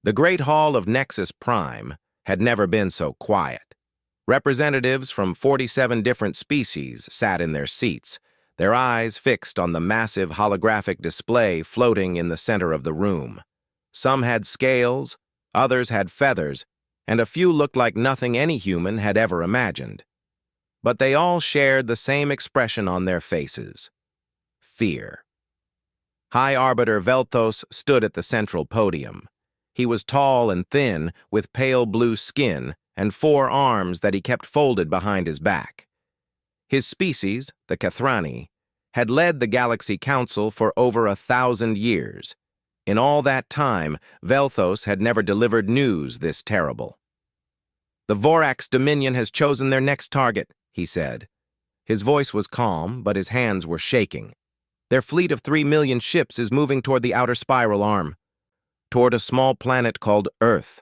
The Great Hall of Nexus Prime had never been so quiet. Representatives from 47 different species sat in their seats, their eyes fixed on the massive holographic display floating in the center of the room. Some had scales, others had feathers, and a few looked like nothing any human had ever imagined. But they all shared the same expression on their faces: fear. High Arbiter Velthos stood at the central podium. He was tall and thin, with pale blue skin and 4 arms that he kept folded behind his back. His species, the Kathrani, had led the Galaxy Council for over 1,000 years. In all that time, Velthos had never delivered news this terrible. "The Vorax Dominion has chosen their next target," he said. His voice was calm, but his hands were shaking. "Their fleet of 3 million ships is moving toward the outer spiral arm, toward a small planet called Earth."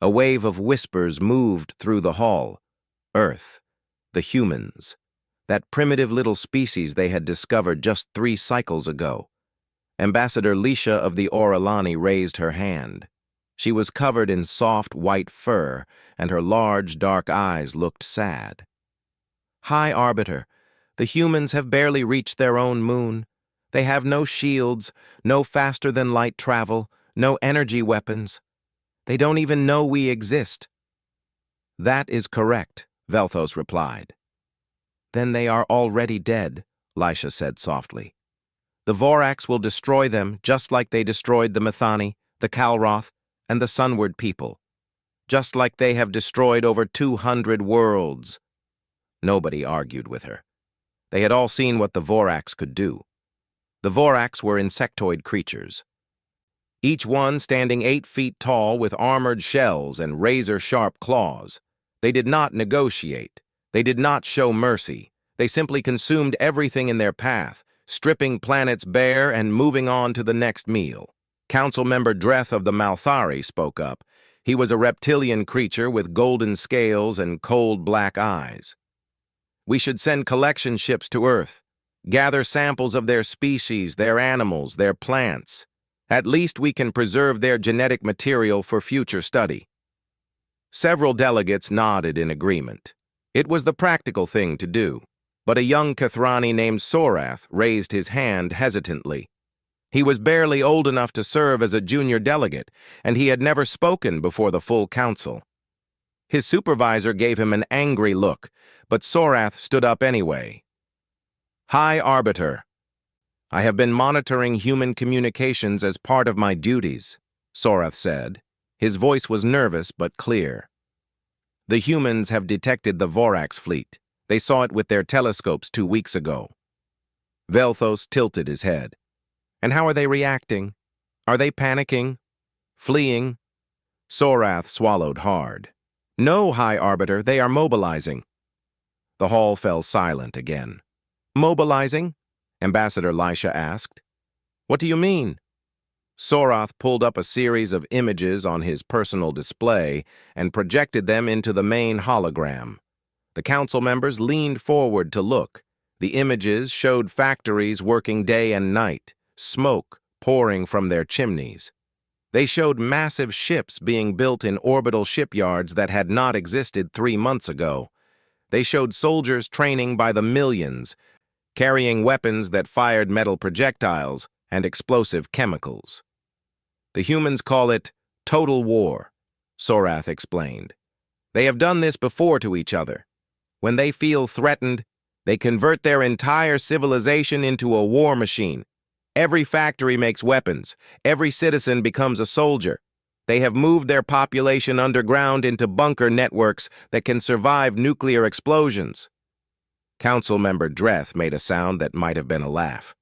A wave of whispers moved through the hall. Earth, the humans, that primitive little species they had discovered just 3 cycles ago. Ambassador Lisha of the Oralani raised her hand. She was covered in soft white fur, and her large dark eyes looked sad. "High Arbiter, the humans have barely reached their own moon. They have no shields, no faster-than-light travel, no energy weapons. They don't even know we exist." "That is correct," Velthos replied. "Then they are already dead," Lisha said softly. "The Vorax will destroy them just like they destroyed the Methani, the Kalroth, and the Sunward people. Just like they have destroyed over 200 worlds." Nobody argued with her. They had all seen what the Vorax could do. The Vorax were insectoid creatures, each one standing 8 feet tall with armored shells and razor-sharp claws. They did not negotiate. They did not show mercy. They simply consumed everything in their path, stripping planets bare and moving on to the next meal. Council member Dreth of the Malthari spoke up. He was a reptilian creature with golden scales and cold black eyes. "We should send collection ships to Earth, gather samples of their species, their animals, their plants. At least we can preserve their genetic material for future study." Several delegates nodded in agreement. It was the practical thing to do, but a young Kathrani named Sorath raised his hand hesitantly. He was barely old enough to serve as a junior delegate, and he had never spoken before the full council. His supervisor gave him an angry look, but Sorath stood up anyway. "High Arbiter, I have been monitoring human communications as part of my duties," Sorath said. His voice was nervous but clear. "The humans have detected the Vorax fleet. They saw it with their telescopes 2 weeks ago." Velthos tilted his head. "And how are they reacting? Are they panicking? Fleeing?" Sorath swallowed hard. "No, High Arbiter, they are mobilizing." The hall fell silent again. "Mobilizing?" Ambassador Lisha asked. "What do you mean?" Sorath pulled up a series of images on his personal display and projected them into the main hologram. The council members leaned forward to look. The images showed factories working day and night, smoke pouring from their chimneys. They showed massive ships being built in orbital shipyards that had not existed 3 months ago. They showed soldiers training by the millions, carrying weapons that fired metal projectiles and explosive chemicals. "The humans call it total war," Sorath explained. "They have done this before to each other. When they feel threatened, they convert their entire civilization into a war machine. Every factory makes weapons. Every citizen becomes a soldier. They have moved their population underground into bunker networks that can survive nuclear explosions." Council member Dreth made a sound that might have been a laugh.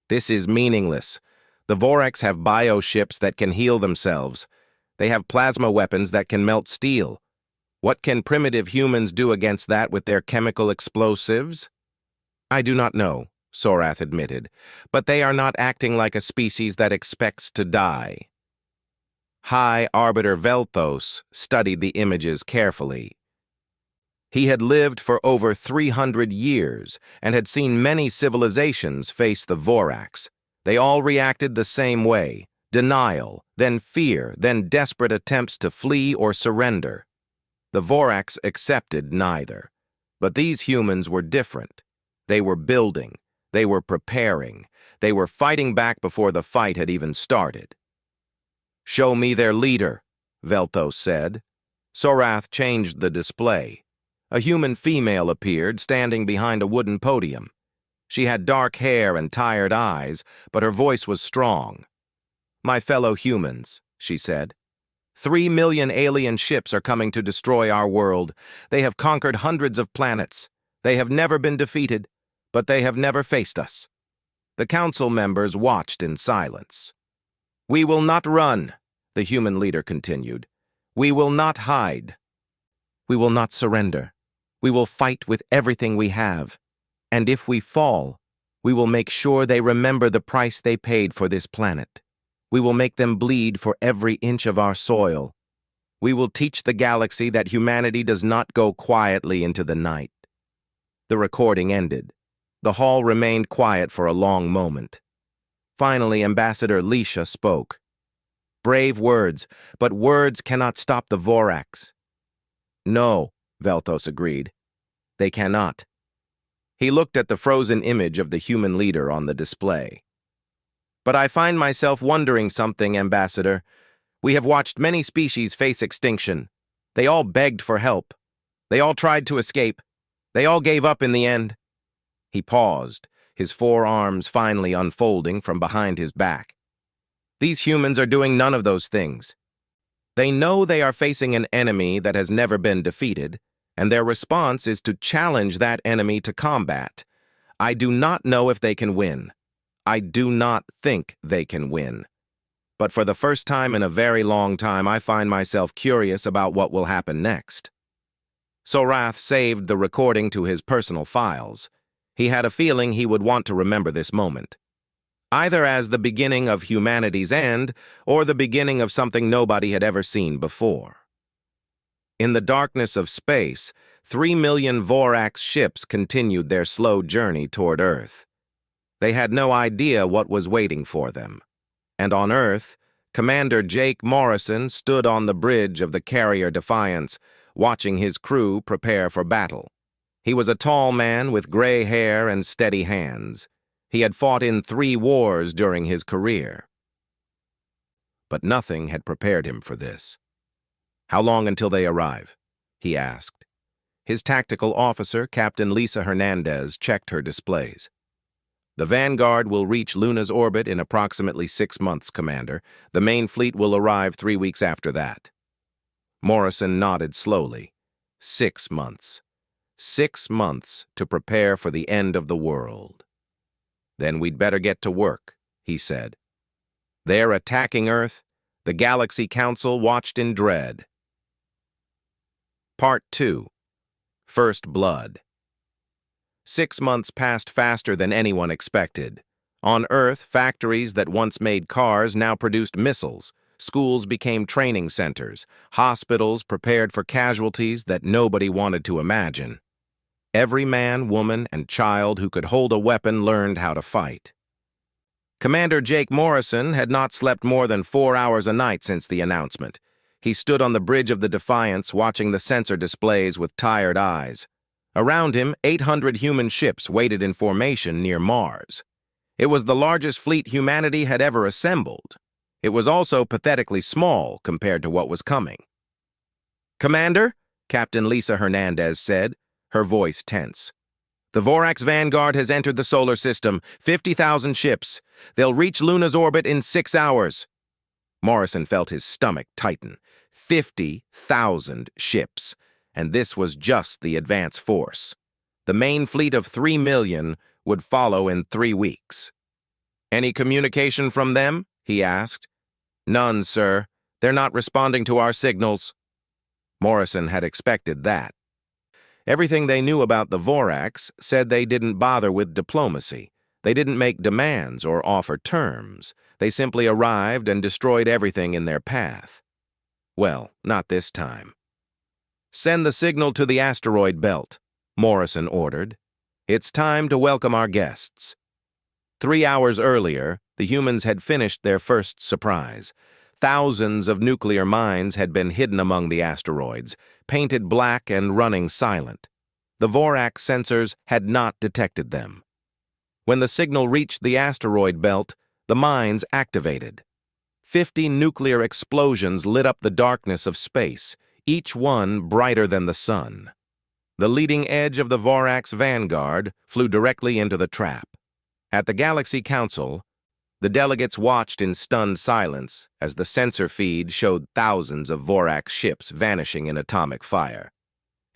"This is meaningless. The Vorax have bioships that can heal themselves. They have plasma weapons that can melt steel. What can primitive humans do against that with their chemical explosives?" "I do not know," Sorath admitted, "but they are not acting like a species that expects to die." High Arbiter Velthos studied the images carefully. He had lived for over 300 years and had seen many civilizations face the Vorax. They all reacted the same way, denial, then fear, then desperate attempts to flee or surrender. The Voraks accepted neither. But these humans were different. They were building. They were preparing. They were fighting back before the fight had even started. "Show me their leader," Veltos said. Sorath changed the display. A human female appeared, standing behind a wooden podium. She had dark hair and tired eyes, but her voice was strong. "My fellow humans," she said. 3 million alien ships are coming to destroy our world. They have conquered hundreds of planets. They have never been defeated, but they have never faced us." The council members watched in silence. "We will not run," the human leader continued. "We will not hide. We will not surrender. We will fight with everything we have. And if we fall, we will make sure they remember the price they paid for this planet. We will make them bleed for every inch of our soil. We will teach the galaxy that humanity does not go quietly into the night." The recording ended. The hall remained quiet for a long moment. Finally, Ambassador Lisha spoke. "Brave words, but words cannot stop the Voraks." "No," Veltos agreed. "They cannot." He looked at the frozen image of the human leader on the display. "But I find myself wondering something, Ambassador. We have watched many species face extinction. They all begged for help. They all tried to escape. They all gave up in the end." He paused, his forearms finally unfolding from behind his back. "These humans are doing none of those things. They know they are facing an enemy that has never been defeated, and their response is to challenge that enemy to combat. I do not know if they can win. I do not think they can win. But for the first time in a very long time, I find myself curious about what will happen next." Sorath saved the recording to his personal files. He had a feeling he would want to remember this moment, either as the beginning of humanity's end or the beginning of something nobody had ever seen before. In the darkness of space, 3 million Voraks ships continued their slow journey toward Earth. They had no idea what was waiting for them. And on Earth, Commander Jake Morrison stood on the bridge of the carrier Defiance, watching his crew prepare for battle. He was a tall man with gray hair and steady hands. He had fought in 3 wars during his career. But nothing had prepared him for this. "How long until they arrive?" he asked. His tactical officer, Captain Lisa Hernandez, checked her displays. "The Vanguard will reach Luna's orbit in approximately 6 months, Commander. The main fleet will arrive 3 weeks after that." Morrison nodded slowly. 6 months. 6 months to prepare for the end of the world. "Then we'd better get to work," he said. "They're attacking Earth." The Galaxy Council watched in dread. Part 2. First Blood. 6 months passed faster than anyone expected. On Earth, factories that once made cars now produced missiles. Schools became training centers. Hospitals prepared for casualties that nobody wanted to imagine. Every man, woman, and child who could hold a weapon learned how to fight. Commander Jake Morrison had not slept more than 4 hours a night since the announcement. He stood on the bridge of the Defiance, watching the sensor displays with tired eyes. Around him, 800 human ships waited in formation near Mars. It was the largest fleet humanity had ever assembled. It was also pathetically small compared to what was coming. "Commander," Captain Lisa Hernandez said, her voice tense. "The Voraks Vanguard has entered the solar system, 50,000 ships. They'll reach Luna's orbit in 6 hours. Morrison felt his stomach tighten. 50,000 ships. And this was just the advance force. The main fleet of 3 million would follow in 3 weeks. "Any communication from them?" he asked. "None, sir. They're not responding to our signals." Morrison had expected that. Everything they knew about the Voraks said they didn't bother with diplomacy. They didn't make demands or offer terms. They simply arrived and destroyed everything in their path. Well, not this time. "Send the signal to the asteroid belt," Morrison ordered. "It's time to welcome our guests." 3 hours earlier, The humans had finished their first surprise. Thousands of nuclear mines had been hidden among the asteroids, painted black and running silent. The Vorax sensors had not detected them. When the signal reached the asteroid belt, the mines activated. 50 nuclear explosions lit up the darkness of space, each one brighter than the sun. The leading edge of the Vorax vanguard flew directly into the trap. At the Galaxy Council, the delegates watched in stunned silence as the sensor feed showed thousands of Vorax ships vanishing in atomic fire.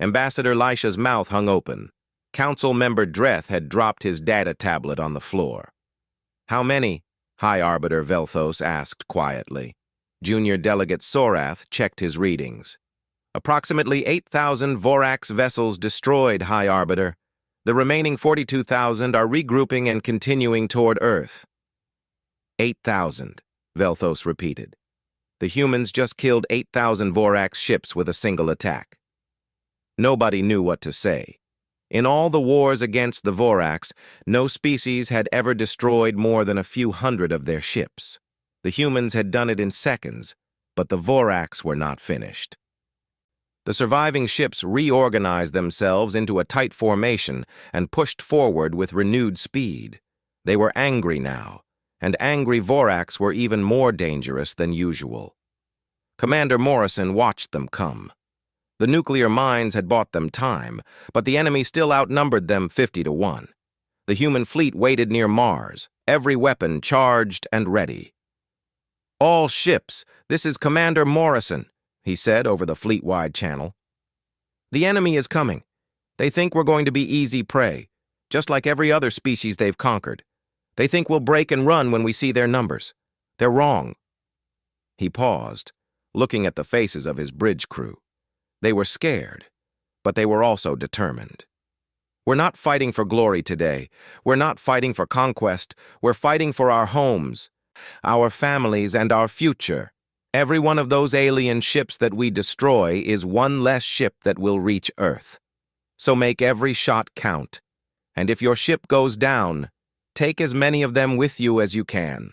Ambassador Lysha's mouth hung open. Council member Dreth had dropped his data tablet on the floor. "How many?" High Arbiter Velthos asked quietly. Junior Delegate Sorath checked his readings. "Approximately 8,000 Vorax vessels destroyed, High Arbiter. The remaining 42,000 are regrouping and continuing toward Earth." 8,000, Velthos repeated. The humans just killed 8,000 Vorax ships with a single attack. Nobody knew what to say. In all the wars against the Vorax, no species had ever destroyed more than a few hundred of their ships. The humans had done it in seconds, but the Vorax were not finished. The surviving ships reorganized themselves into a tight formation and pushed forward with renewed speed. They were angry now, and angry Vorax were even more dangerous than usual. Commander Morrison watched them come. The nuclear mines had bought them time, but the enemy still outnumbered them 50-1. The human fleet waited near Mars, every weapon charged and ready. "All ships, this is Commander Morrison," he said over the fleet-wide channel. "The enemy is coming. They think we're going to be easy prey, just like every other species they've conquered. They think we'll break and run when we see their numbers. They're wrong." He paused, looking at the faces of his bridge crew. They were scared, but they were also determined. "We're not fighting for glory today. We're not fighting for conquest. We're fighting for our homes, our families, and our future. Every one of those alien ships that we destroy is one less ship that will reach Earth. So make every shot count. And if your ship goes down, take as many of them with you as you can."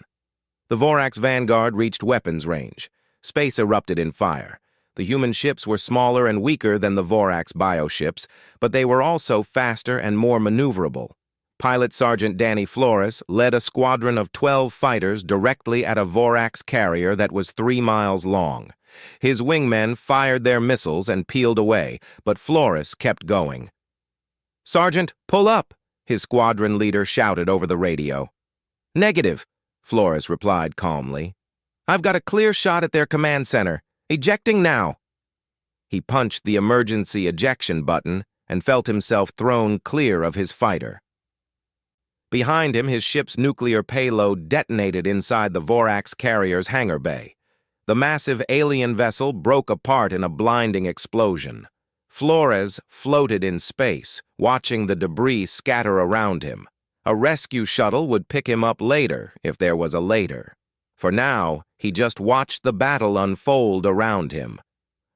The Vorax vanguard reached weapons range. Space erupted in fire. The human ships were smaller and weaker than the Vorax bioships, but they were also faster and more maneuverable. Pilot Sergeant Danny Flores led a squadron of 12 fighters directly at a Vorax carrier that was 3 miles long. His wingmen fired their missiles and peeled away, but Flores kept going. "Sergeant, pull up!" his squadron leader shouted over the radio. "Negative," Flores replied calmly. "I've got a clear shot at their command center. Ejecting now." He punched the emergency ejection button and felt himself thrown clear of his fighter. Behind him, his ship's nuclear payload detonated inside the Vorax carrier's hangar bay. The massive alien vessel broke apart in a blinding explosion. Flores floated in space, watching the debris scatter around him. A rescue shuttle would pick him up later, if there was a later. For now, he just watched the battle unfold around him.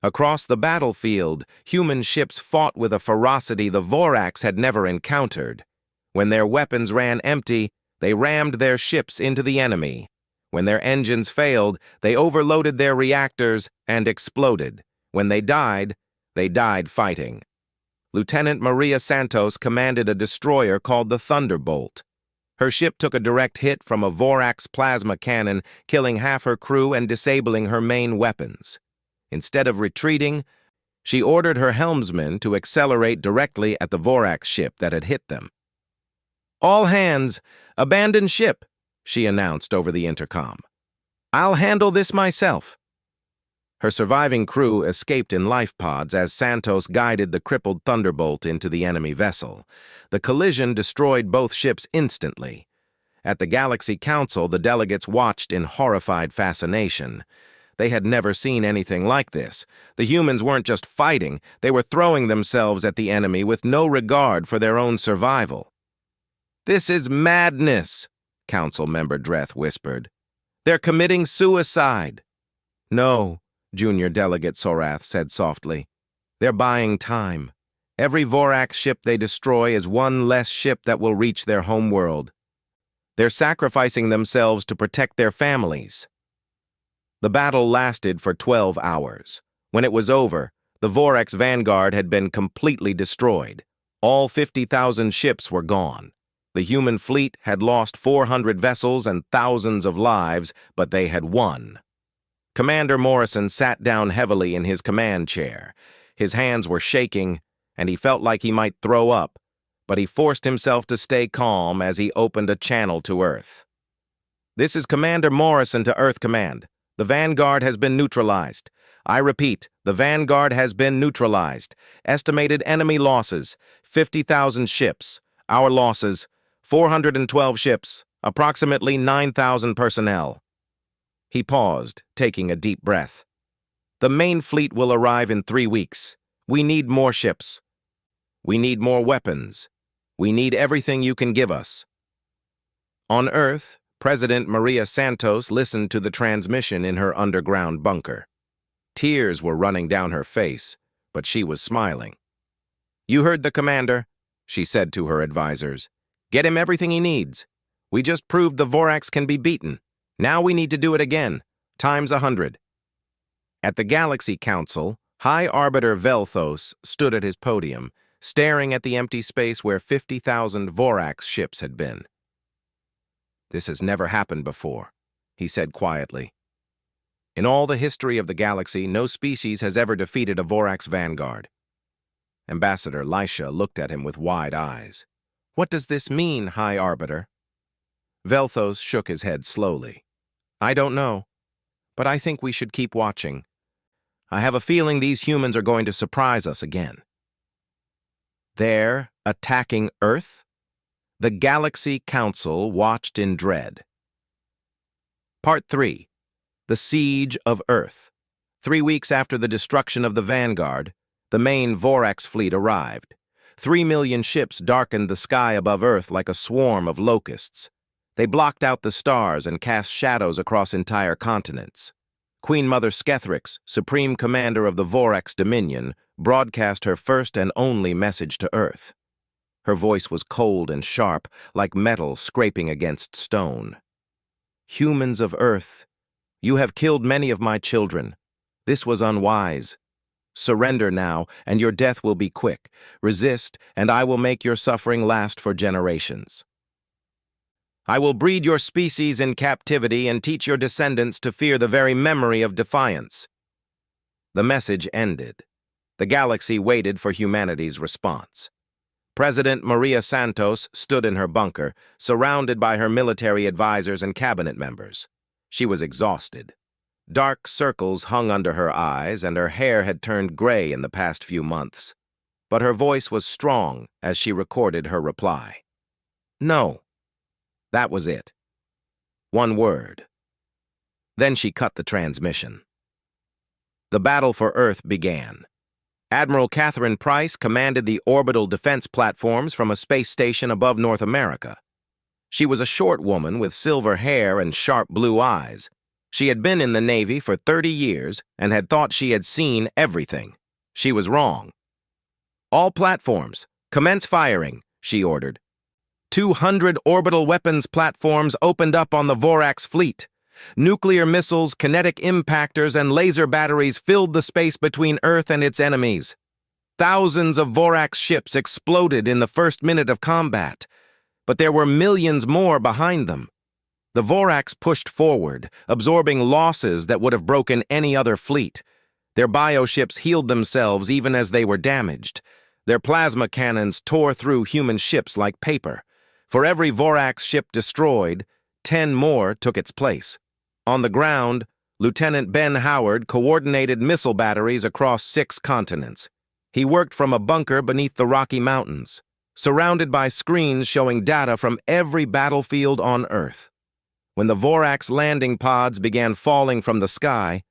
Across the battlefield, human ships fought with a ferocity the Vorax had never encountered. When their weapons ran empty, they rammed their ships into the enemy. When their engines failed, they overloaded their reactors and exploded. When they died fighting. Lieutenant Maria Santos commanded a destroyer called the Thunderbolt. Her ship took a direct hit from a Vorax plasma cannon, killing half her crew and disabling her main weapons. Instead of retreating, she ordered her helmsman to accelerate directly at the Vorax ship that had hit them. "All hands, abandon ship," she announced over the intercom. "I'll handle this myself." Her surviving crew escaped in life pods as Santos guided the crippled Thunderbolt into the enemy vessel. The collision destroyed both ships instantly. At the Galaxy Council, the delegates watched in horrified fascination. They had never seen anything like this. The humans weren't just fighting, they were throwing themselves at the enemy with no regard for their own survival. "This is madness," Council Member Dreth whispered. "They're committing suicide." "No," Junior Delegate Sorath said softly. "They're buying time. Every Vorax ship they destroy is one less ship that will reach their homeworld." They're sacrificing themselves to protect their families. The battle lasted for 12 hours. When it was over, the Vorac's vanguard had been completely destroyed. All 50,000 ships were gone. The human fleet had lost 400 vessels and thousands of lives, but they had won. Commander Morrison sat down heavily in his command chair. His hands were shaking, and he felt like he might throw up, but he forced himself to stay calm as he opened a channel to Earth. "This is Commander Morrison to Earth Command. The Vanguard has been neutralized. I repeat, the Vanguard has been neutralized. Estimated enemy losses, 50,000 ships. Our losses, 412 ships, approximately 9,000 personnel." He paused, taking a deep breath. "The main fleet will arrive in 3 weeks. We need more ships. We need more weapons. We need everything you can give us." On Earth, President Maria Santos listened to the transmission in her underground bunker. Tears were running down her face, but she was smiling. "You heard the commander," she said to her advisors. "Get him everything he needs. We just proved the Vorac's can be beaten. Now we need to do it again, times 100. At the Galaxy Council, High Arbiter Velthos stood at his podium, staring at the empty space where 50,000 Vorac's ships had been. "This has never happened before," he said quietly. "In all the history of the galaxy, no species has ever defeated a Vorac's vanguard." Ambassador Lysha looked at him with wide eyes. "What does this mean, High Arbiter?" Velthos shook his head slowly. "I don't know, but I think we should keep watching. I have a feeling these humans are going to surprise us again." There, attacking Earth? The Galaxy Council watched in dread. Part 3. The Siege of Earth. 3 weeks after the destruction of the Vanguard, the main Vorac's fleet arrived. 3 million ships darkened the sky above Earth like a swarm of locusts. They blocked out the stars and cast shadows across entire continents. Queen Mother Skethrix, Supreme Commander of the Vorac's Dominion, broadcast her first and only message to Earth. Her voice was cold and sharp, like metal scraping against stone. "Humans of Earth, you have killed many of my children. This was unwise. Surrender now, and your death will be quick. Resist, and I will make your suffering last for generations. I will breed your species in captivity and teach your descendants to fear the very memory of defiance." The message ended. The galaxy waited for humanity's response. President Maria Santos stood in her bunker, surrounded by her military advisors and cabinet members. She was exhausted. Dark circles hung under her eyes, and her hair had turned gray in the past few months. But her voice was strong as she recorded her reply. "No." That was it. One word. Then she cut the transmission. The battle for Earth began. Admiral Catherine Price commanded the orbital defense platforms from a space station above North America. She was a short woman with silver hair and sharp blue eyes. She had been in the Navy for 30 years and had thought she had seen everything. She was wrong. "All platforms, commence firing," she ordered. 200 orbital weapons platforms opened up on the Vorac's fleet. Nuclear missiles, kinetic impactors, and laser batteries filled the space between Earth and its enemies. Thousands of Vorac's ships exploded in the first minute of combat, but there were millions more behind them. The Vorac's pushed forward, absorbing losses that would have broken any other fleet. Their bioships healed themselves even as they were damaged. Their plasma cannons tore through human ships like paper. For every Vorac's ship destroyed, 10 more took its place. On the ground, Lieutenant Ben Howard coordinated missile batteries across 6 continents. He worked from a bunker beneath the Rocky Mountains, surrounded by screens showing data from every battlefield on Earth. When the Vorac's landing pods began falling from the sky,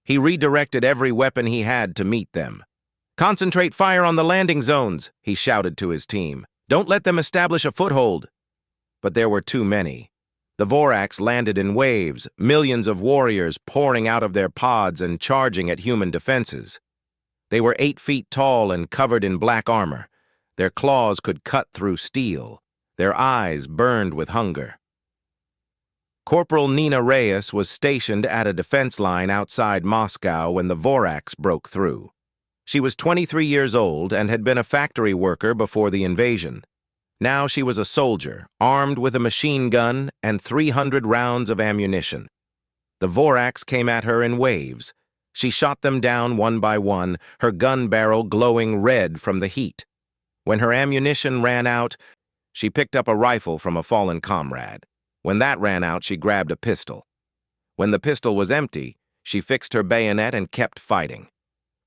he redirected every weapon he had to meet them. "Concentrate fire on the landing zones," he shouted to his team. "Don't let them establish a foothold." But there were too many. The Vorac's landed in waves, millions of warriors pouring out of their pods and charging at human defenses. They were 8 feet tall and covered in black armor. Their claws could cut through steel. Their eyes burned with hunger. Corporal Nina Reyes was stationed at a defense line outside Moscow when the Voraks broke through. She was 23 years old and had been a factory worker before the invasion. Now she was a soldier, armed with a machine gun and 300 rounds of ammunition. The Voraks came at her in waves. She shot them down one by one, her gun barrel glowing red from the heat. When her ammunition ran out, she picked up a rifle from a fallen comrade. When that ran out, she grabbed a pistol. When the pistol was empty, she fixed her bayonet and kept fighting.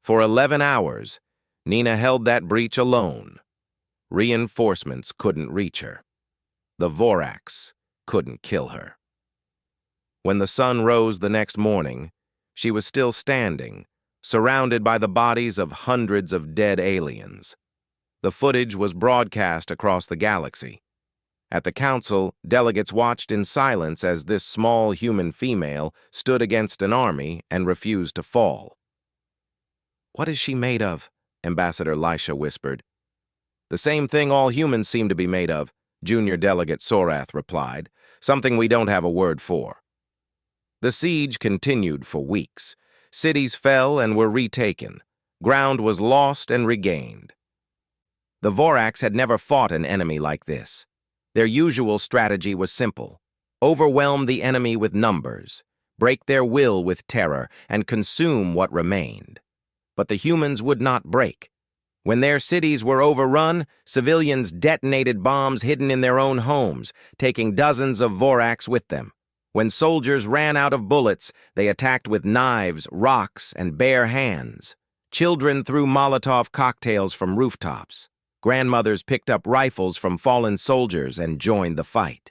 For 11 hours, Nina held that breach alone. Reinforcements couldn't reach her. The Voraks couldn't kill her. When the sun rose the next morning, she was still standing, surrounded by the bodies of hundreds of dead aliens. The footage was broadcast across the galaxy. At the council, delegates watched in silence as this small human female stood against an army and refused to fall. "What is she made of?" Ambassador Lisha whispered. "The same thing all humans seem to be made of," Junior Delegate Sorath replied. "Something we don't have a word for." The siege continued for weeks. Cities fell and were retaken. Ground was lost and regained. The Voraks had never fought an enemy like this. Their usual strategy was simple: overwhelm the enemy with numbers, break their will with terror, and consume what remained. But the humans would not break. When their cities were overrun, civilians detonated bombs hidden in their own homes, taking dozens of Voraks with them. When soldiers ran out of bullets, they attacked with knives, rocks, and bare hands. Children threw Molotov cocktails from rooftops. Grandmothers picked up rifles from fallen soldiers and joined the fight.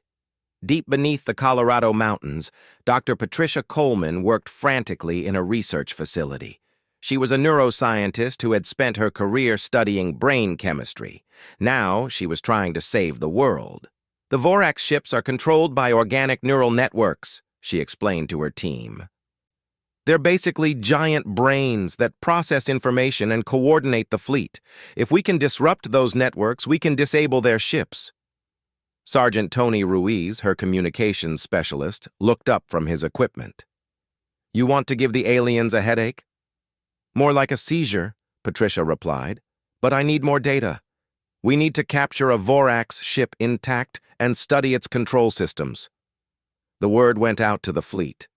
Deep beneath the Colorado mountains, Dr. Patricia Coleman worked frantically in a research facility. She was a neuroscientist who had spent her career studying brain chemistry. Now she was trying to save the world. "The Vorax ships are controlled by organic neural networks," she explained to her team. "They're basically giant brains that process information and coordinate the fleet. If we can disrupt those networks, we can disable their ships." Sergeant Tony Ruiz, her communications specialist, looked up from his equipment. "You want to give the aliens a headache?" "More like a seizure," Patricia replied. "But I need more data. We need to capture a Vorax ship intact and study its control systems." The word went out to the fleet.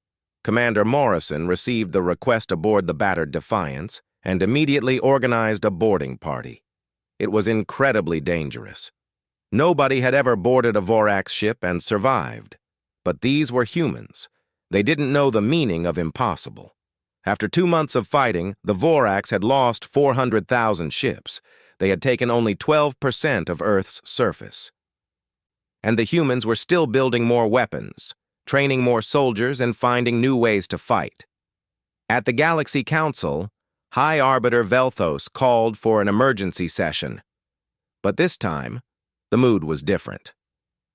Commander Morrison received the request aboard the battered Defiance and immediately organized a boarding party. It was incredibly dangerous. Nobody had ever boarded a Vorax ship and survived. But these were humans. They didn't know the meaning of impossible. After 2 months of fighting, the Vorax had lost 400,000 ships. They had taken only 12% of Earth's surface. And the humans were still building more weapons, training more soldiers, and finding new ways to fight. At the Galaxy Council, High Arbiter Velthos called for an emergency session. But this time, the mood was different.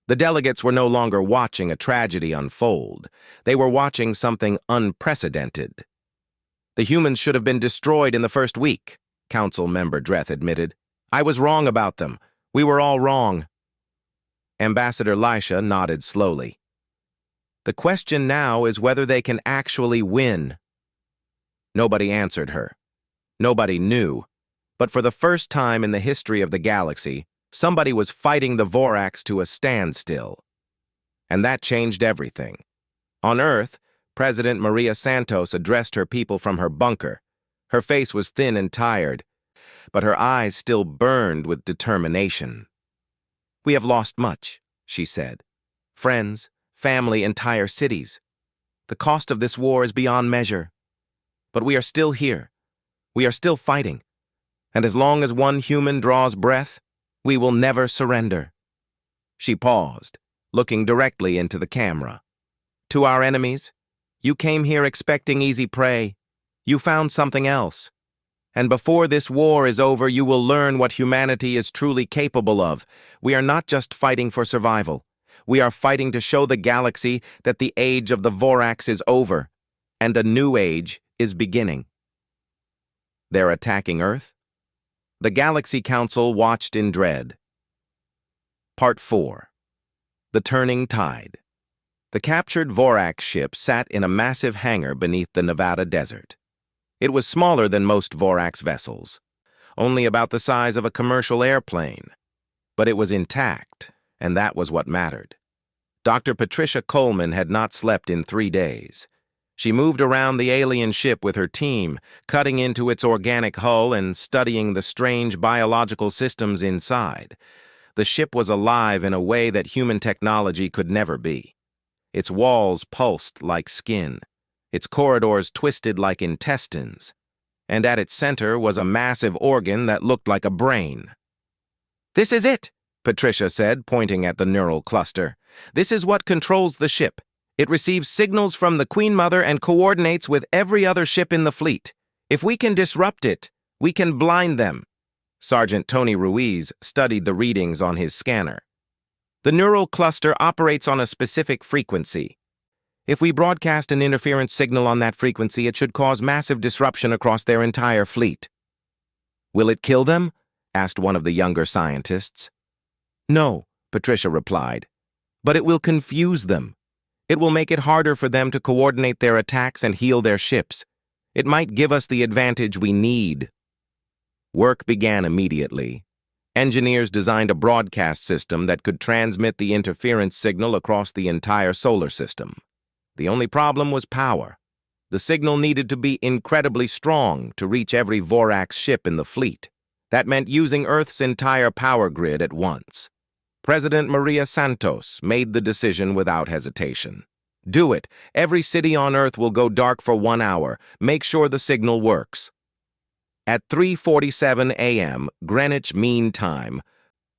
The delegates were no longer watching a tragedy unfold. They were watching something unprecedented. "The humans should have been destroyed in the first week," Council Member Dreth admitted. "I was wrong about them. We were all wrong." Ambassador Lisha nodded slowly. "The question now is whether they can actually win." Nobody answered her. Nobody knew. But for the first time in the history of the galaxy, somebody was fighting the Vorax to a standstill. And that changed everything. On Earth, President Maria Santos addressed her people from her bunker. Her face was thin and tired, but her eyes still burned with determination. "We have lost much," she said. "Friends, family, entire cities. The cost of this war is beyond measure. But we are still here. We are still fighting. And as long as one human draws breath, we will never surrender." She paused, looking directly into the camera. "To our enemies, you came here expecting easy prey. You found something else. And before this war is over, you will learn what humanity is truly capable of. We are not just fighting for survival. We are fighting to show the galaxy that the age of the Vorax is over, and a new age is beginning." "They're attacking Earth?" The Galaxy Council watched in dread. Part 4. The Turning Tide. The captured Vorax ship sat in a massive hangar beneath the Nevada desert. It was smaller than most Vorax vessels, only about the size of a commercial airplane. But it was intact, and that was what mattered. Dr. Patricia Coleman had not slept in 3 days. She moved around the alien ship with her team, cutting into its organic hull and studying the strange biological systems inside. The ship was alive in a way that human technology could never be. Its walls pulsed like skin, its corridors twisted like intestines, and at its center was a massive organ that looked like a brain. "This is it," Patricia said, pointing at the neural cluster. "This is what controls the ship. It receives signals from the Queen Mother and coordinates with every other ship in the fleet. If we can disrupt it, we can blind them." Sergeant Tony Ruiz studied the readings on his scanner. "The neural cluster operates on a specific frequency. If we broadcast an interference signal on that frequency, it should cause massive disruption across their entire fleet." "Will it kill them?" asked one of the younger scientists. "No," Patricia replied, "but it will confuse them. It will make it harder for them to coordinate their attacks and heal their ships. It might give us the advantage we need." Work began immediately. Engineers designed a broadcast system that could transmit the interference signal across the entire solar system. The only problem was power. The signal needed to be incredibly strong to reach every Vorax ship in the fleet. That meant using Earth's entire power grid at once. President Maria Santos made the decision without hesitation. "Do it. Every city on Earth will go dark for 1 hour. Make sure the signal works." At 3:47 a.m. Greenwich Mean Time,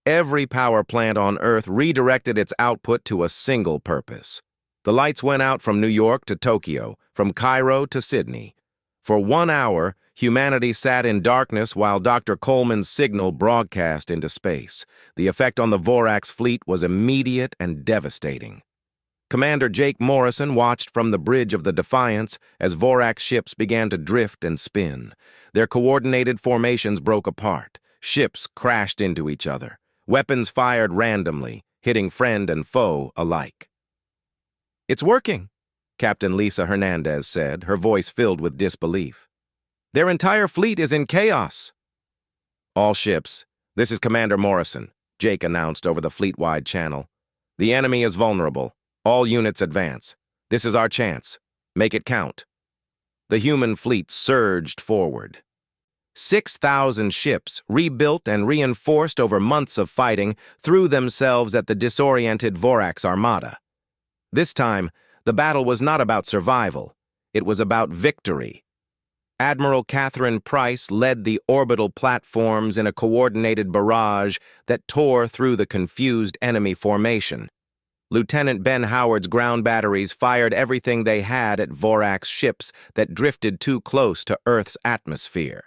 every power plant on Earth redirected its output to a single purpose. The lights went out from New York to Tokyo, from Cairo to Sydney. For 1 hour, humanity sat in darkness while Dr. Coleman's signal broadcast into space. The effect on the Vorax fleet was immediate and devastating. Commander Jake Morrison watched from the bridge of the Defiance as Vorax ships began to drift and spin. Their coordinated formations broke apart. Ships crashed into each other. Weapons fired randomly, hitting friend and foe alike. "It's working," Captain Lisa Hernandez said, her voice filled with disbelief. "Their entire fleet is in chaos." "All ships, this is Commander Morrison," Jake announced over the fleet-wide channel. "The enemy is vulnerable. All units advance. This is our chance. Make it count." The human fleet surged forward. 6,000 ships, rebuilt and reinforced over months of fighting, threw themselves at the disoriented Vorax armada. This time, the battle was not about survival. It was about victory. Admiral Catherine Price led the orbital platforms in a coordinated barrage that tore through the confused enemy formation. Lieutenant Ben Howard's ground batteries fired everything they had at Vorax ships that drifted too close to Earth's atmosphere.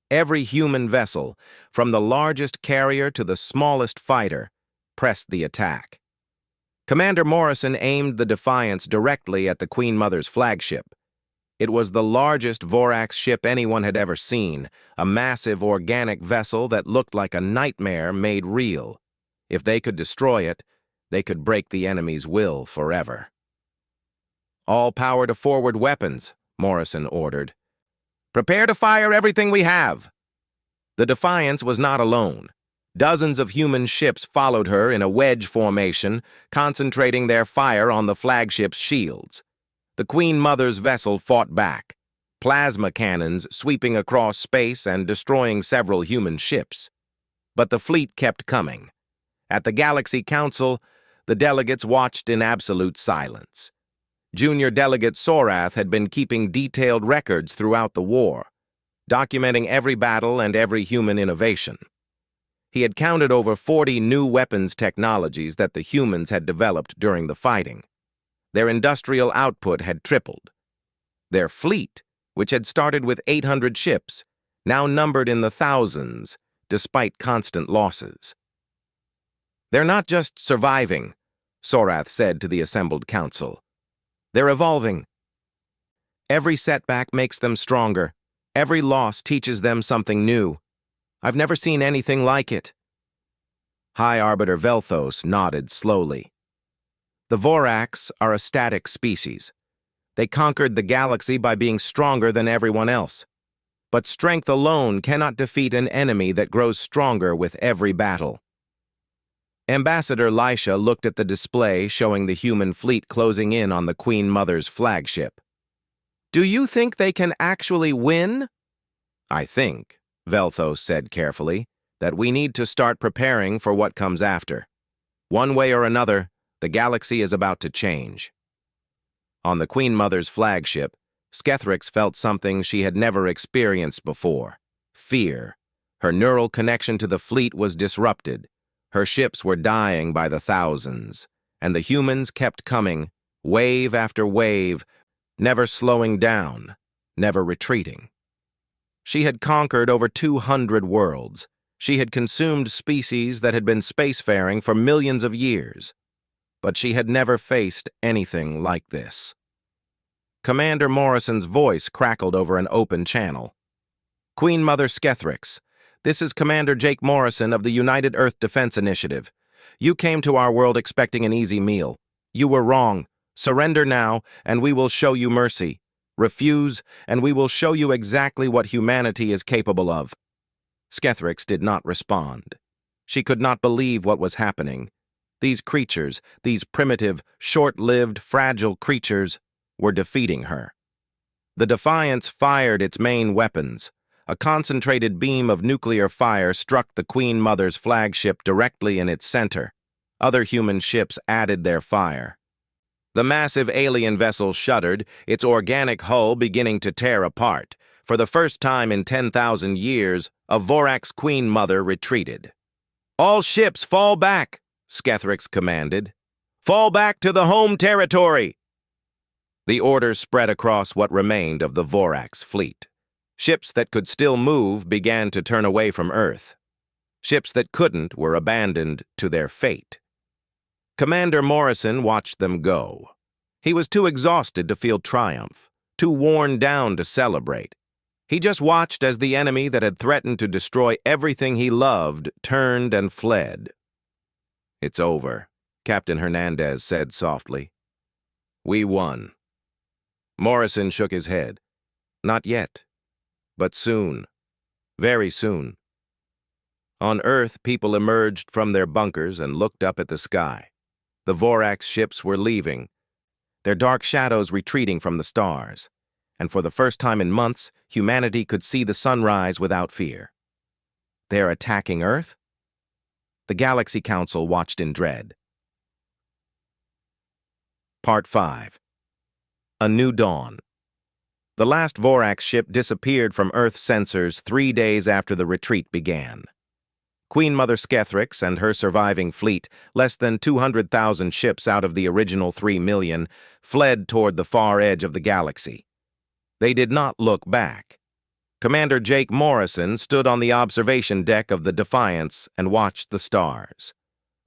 Every human vessel, from the largest carrier to the smallest fighter, pressed the attack. Commander Morrison aimed the Defiance directly at the Queen Mother's flagship. It was the largest Vorax ship anyone had ever seen, a massive organic vessel that looked like a nightmare made real. If they could destroy it, they could break the enemy's will forever. "All power to forward weapons," Morrison ordered. "Prepare to fire everything we have." The Defiance was not alone. Dozens of human ships followed her in a wedge formation, concentrating their fire on the flagship's shields. The Queen Mother's vessel fought back, plasma cannons sweeping across space and destroying several human ships. But the fleet kept coming. At the Galaxy Council, the delegates watched in absolute silence. Junior Delegate Sorath had been keeping detailed records throughout the war, documenting every battle and every human innovation. He had counted over 40 new weapons technologies that the humans had developed during the fighting. Their industrial output had tripled. Their fleet, which had started with 800 ships, now numbered in the thousands, despite constant losses. "They're not just surviving," Sorath said to the assembled council. "They're evolving. Every setback makes them stronger. Every loss teaches them something new. I've never seen anything like it." High Arbiter Velthos nodded slowly. The Voraks are a static species. They conquered the galaxy by being stronger than everyone else. But strength alone cannot defeat an enemy that grows stronger with every battle. Ambassador Lisha looked at the display showing the human fleet closing in on the Queen Mother's flagship. "Do you think they can actually win?" "I think," Velthos said carefully, "that we need to start preparing for what comes after. One way or another, the galaxy is about to change." On the Queen Mother's flagship, Skethrix felt something she had never experienced before: fear. Her neural connection to the fleet was disrupted. Her ships were dying by the thousands, and the humans kept coming, wave after wave, never slowing down, never retreating. She had conquered over 200 worlds. She had consumed species that had been spacefaring for millions of years. But she had never faced anything like this. Commander Morrison's voice crackled over an open channel. "Queen Mother Skethrix, this is Commander Jake Morrison of the United Earth Defense Initiative. You came to our world expecting an easy meal. You were wrong. Surrender now, and we will show you mercy. Refuse, and we will show you exactly what humanity is capable of." Skethrix did not respond. She could not believe what was happening. These creatures, these primitive, short-lived, fragile creatures, were defeating her. The Defiance fired its main weapons. A concentrated beam of nuclear fire struck the Queen Mother's flagship directly in its center. Other human ships added their fire. The massive alien vessel shuddered, its organic hull beginning to tear apart. For the first time in 10,000 years, a Vorax Queen Mother retreated. "All ships fall back," Skethrix commanded. "Fall back to the home territory." The order spread across what remained of the Vorax fleet. Ships that could still move began to turn away from Earth. Ships that couldn't were abandoned to their fate. Commander Morrison watched them go. He was too exhausted to feel triumph, too worn down to celebrate. He just watched as the enemy that had threatened to destroy everything he loved turned and fled. "It's over," Captain Hernandez said softly. "We won." Morrison shook his head. "Not yet. But soon. Very soon." On Earth, people emerged from their bunkers and looked up at the sky. The Vorax ships were leaving, their dark shadows retreating from the stars. And for the first time in months, humanity could see the sunrise without fear. "They're attacking Earth?" The Galaxy Council watched in dread. Part 5. A New Dawn. The last Vorax ship disappeared from Earth sensors 3 days after the retreat began. Queen Mother Skethrix and her surviving fleet, less than 200,000 ships out of the original 3 million, fled toward the far edge of the galaxy. They did not look back. Commander Jake Morrison stood on the observation deck of the Defiance and watched the stars.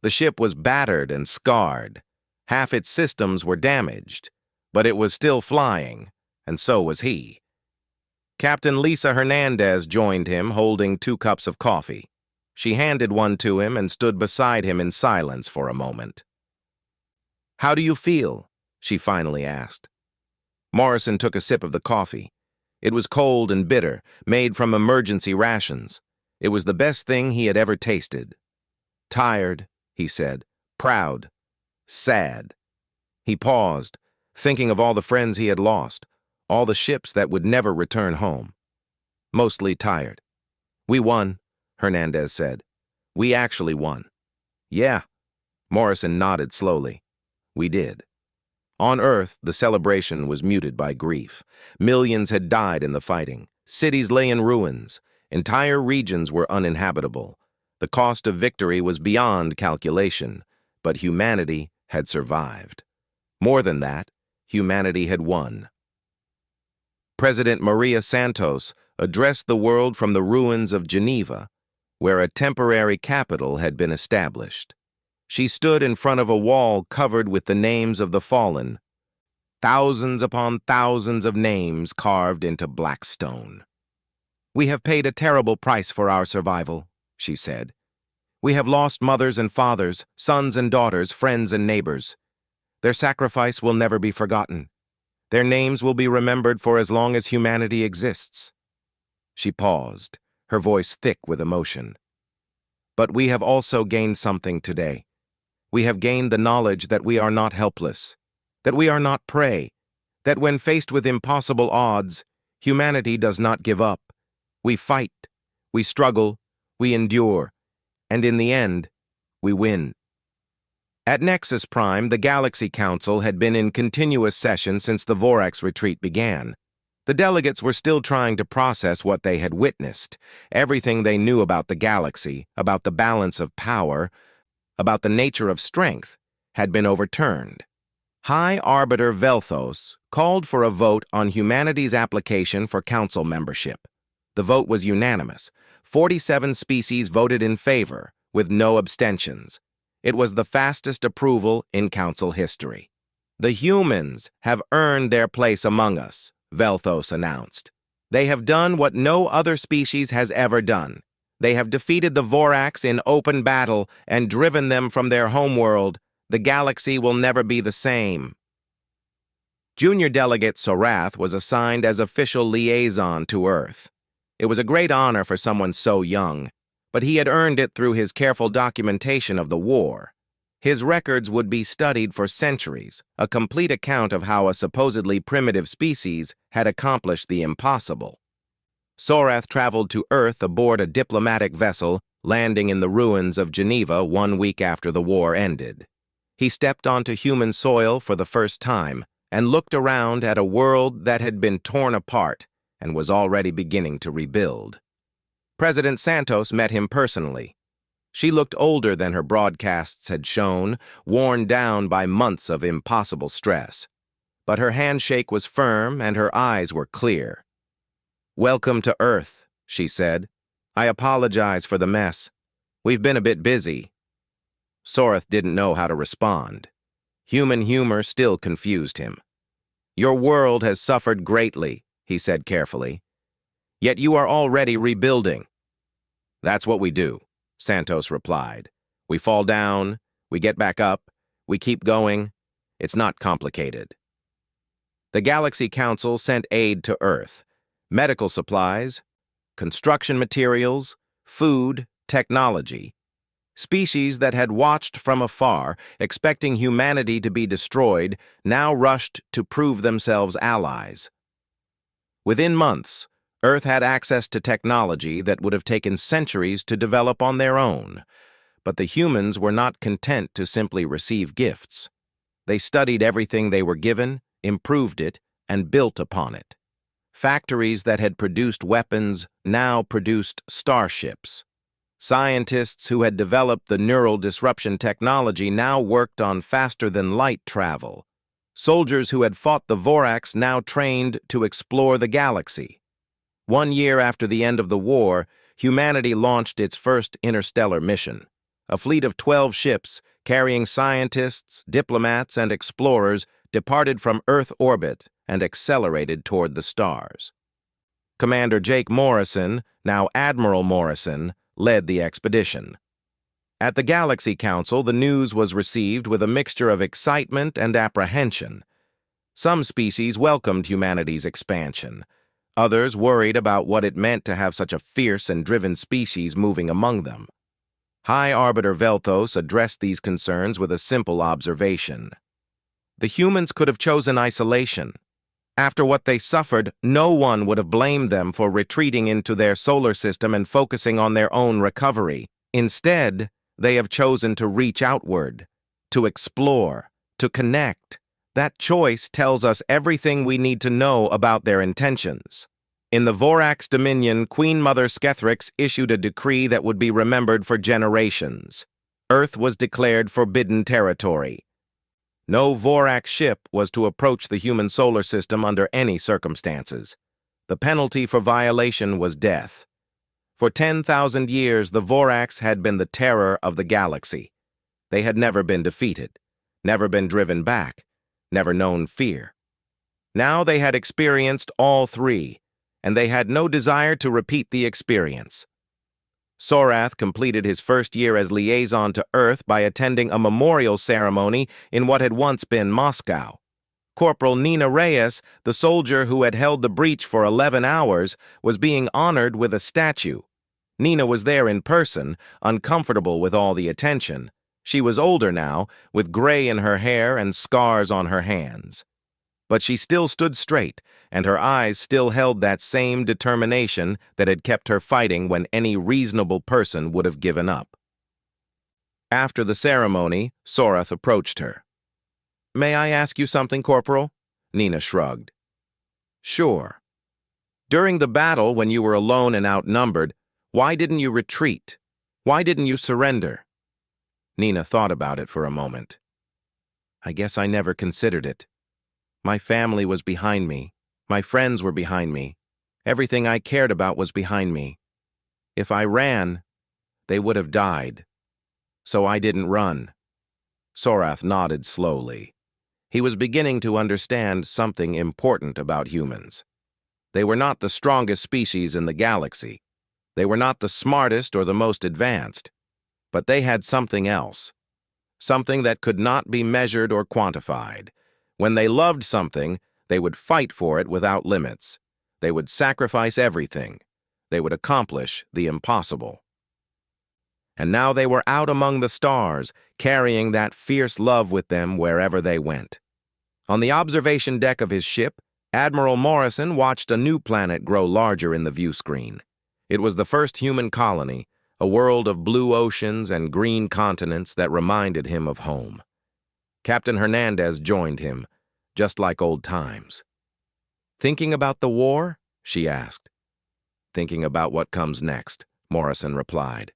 The ship was battered and scarred. Half its systems were damaged, but it was still flying, and so was he. Captain Lisa Hernandez joined him, holding 2 cups of coffee. She handed one to him and stood beside him in silence for a moment. "How do you feel?" she finally asked. Morrison took a sip of the coffee. It was cold and bitter, made from emergency rations. It was the best thing he had ever tasted. "Tired," he said, "proud, sad." He paused, thinking of all the friends he had lost, all the ships that would never return home. "Mostly tired." "We won," Hernandez said. "We actually won." "Yeah." Morrison nodded slowly. "We did." On Earth, the celebration was muted by grief. Millions had died in the fighting. Cities lay in ruins. Entire regions were uninhabitable. The cost of victory was beyond calculation, but humanity had survived. More than that, humanity had won. President Maria Santos addressed the world from the ruins of Geneva, where a temporary capital had been established. She stood in front of a wall covered with the names of the fallen, thousands upon thousands of names carved into black stone. "We have paid a terrible price for our survival," she said. "We have lost mothers and fathers, sons and daughters, friends and neighbors. Their sacrifice will never be forgotten. Their names will be remembered for as long as humanity exists." She paused, her voice thick with emotion. "But we have also gained something today. We have gained the knowledge that we are not helpless, that we are not prey, that when faced with impossible odds, humanity does not give up. We fight, we struggle, we endure, and in the end, we win." At Nexus Prime, the Galaxy Council had been in continuous session since the Vorax retreat began. The delegates were still trying to process what they had witnessed, everything they knew about the galaxy, about the balance of power, about the nature of strength, had been overturned. High Arbiter Velthos called for a vote on humanity's application for council membership. The vote was unanimous. 47 species voted in favor, with no abstentions. It was the fastest approval in council history. "The humans have earned their place among us," Velthos announced. "They have done what no other species has ever done. They have defeated the Vorax in open battle and driven them from their homeworld. The galaxy will never be the same." Junior Delegate Sorath was assigned as official liaison to Earth. It was a great honor for someone so young, but he had earned it through his careful documentation of the war. His records would be studied for centuries, a complete account of how a supposedly primitive species had accomplished the impossible. Sorath traveled to Earth aboard a diplomatic vessel, landing in the ruins of Geneva 1 week after the war ended. He stepped onto human soil for the first time and looked around at a world that had been torn apart and was already beginning to rebuild. President Santos met him personally. She looked older than her broadcasts had shown, worn down by months of impossible stress. But her handshake was firm and her eyes were clear. "Welcome to Earth," she said. "I apologize for the mess. We've been a bit busy." Sorath didn't know how to respond. Human humor still confused him. "Your world has suffered greatly," he said carefully. "Yet you are already rebuilding." "That's what we do," Santos replied. "We fall down, we get back up, we keep going. It's not complicated." The Galaxy Council sent aid to Earth. Medical supplies, construction materials, food, technology. Species that had watched from afar, expecting humanity to be destroyed, now rushed to prove themselves allies. Within months, Earth had access to technology that would have taken centuries to develop on their own. But the humans were not content to simply receive gifts. They studied everything they were given, improved it, and built upon it. Factories that had produced weapons now produced starships. Scientists who had developed the neural disruption technology now worked on faster-than-light travel. Soldiers who had fought the Vorax now trained to explore the galaxy. 1 year after the end of the war, humanity launched its first interstellar mission. A fleet of 12 ships, carrying scientists, diplomats, and explorers, departed from Earth orbit and accelerated toward the stars. Commander Jake Morrison, now Admiral Morrison, led the expedition. At the Galaxy Council, the news was received with a mixture of excitement and apprehension. Some species welcomed humanity's expansion. Others worried about what it meant to have such a fierce and driven species moving among them. High Arbiter Velthos addressed these concerns with a simple observation. The humans could have chosen isolation. After what they suffered, no one would have blamed them for retreating into their solar system and focusing on their own recovery. Instead, they have chosen to reach outward, to explore, to connect. That choice tells us everything we need to know about their intentions. In the Vorax Dominion, Queen Mother Skethrix issued a decree that would be remembered for generations. Earth was declared forbidden territory. No Vorax ship was to approach the human solar system under any circumstances. The penalty for violation was death. For 10,000 years, the Vorax had been the terror of the galaxy. They had never been defeated, never been driven back, never known fear. Now they had experienced all three, and they had no desire to repeat the experience. Sorath completed his first year as liaison to Earth by attending a memorial ceremony in what had once been Moscow. Corporal Nina Reyes, the soldier who had held the breach for 11 hours, was being honored with a statue. Nina was there in person, uncomfortable with all the attention. She was older now, with gray in her hair and scars on her hands. But she still stood straight, and her eyes still held that same determination that had kept her fighting when any reasonable person would have given up. After the ceremony, Sorath approached her. "May I ask you something, Corporal?" Nina shrugged. "Sure. During the battle, when you were alone and outnumbered, why didn't you retreat? Why didn't you surrender?" Nina thought about it for a moment. "I guess I never considered it. My family was behind me. My friends were behind me. Everything I cared about was behind me. If I ran, they would have died. So I didn't run." Sorath nodded slowly. He was beginning to understand something important about humans. They were not the strongest species in the galaxy. They were not the smartest or the most advanced. But they had something else. Something that could not be measured or quantified. When they loved something, they would fight for it without limits. They would sacrifice everything. They would accomplish the impossible. And now they were out among the stars, carrying that fierce love with them wherever they went. On the observation deck of his ship, Admiral Morrison watched a new planet grow larger in the view screen. It was the first human colony, a world of blue oceans and green continents that reminded him of home. Captain Hernandez joined him, just like old times. "Thinking about the war?" she asked. "Thinking about what comes next," Morrison replied.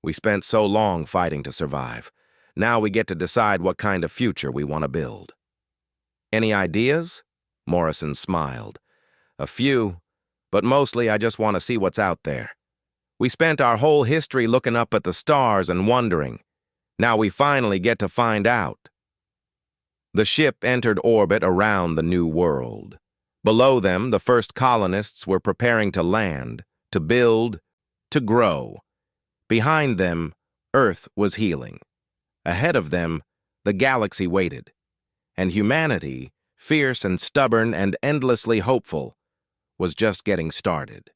"We spent so long fighting to survive. Now we get to decide what kind of future we want to build." "Any ideas?" Morrison smiled. "A few, but mostly I just want to see what's out there. We spent our whole history looking up at the stars and wondering. Now we finally get to find out." The ship entered orbit around the new world. Below them, the first colonists were preparing to land, to build, to grow. Behind them, Earth was healing. Ahead of them, the galaxy waited. And humanity, fierce and stubborn and endlessly hopeful, was just getting started.